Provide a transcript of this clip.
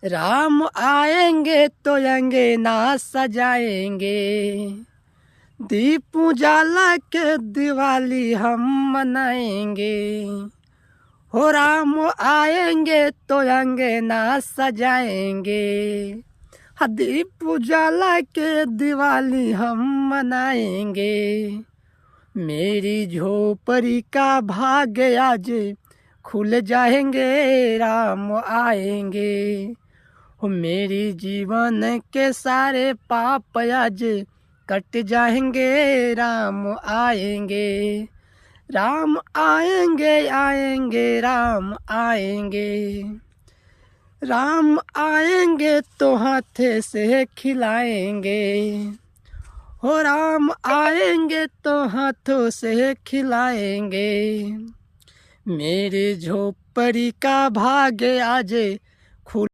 राम आएंगे तो अंगना सजाएंगे, दीप उजाला के दिवाली हम मनाएंगे। हो राम आएंगे तो अंगना सजाएंगे, हाँ दीप उजाला के दिवाली हम मनाएंगे। मेरी झोपड़ी का भाग्य आज खुल जाएंगे, राम आएंगे। हो मेरी जीवन के सारे पाप आज कट जाएंगे, राम आएंगे। राम आएंगे आएंगे राम आएंगे, राम आएंगे तो हाथे से खिलाएंगे। हो राम आएंगे तो हाथों से खिलाएंगे। मेरी झोपड़ी का भाग्य आज खुल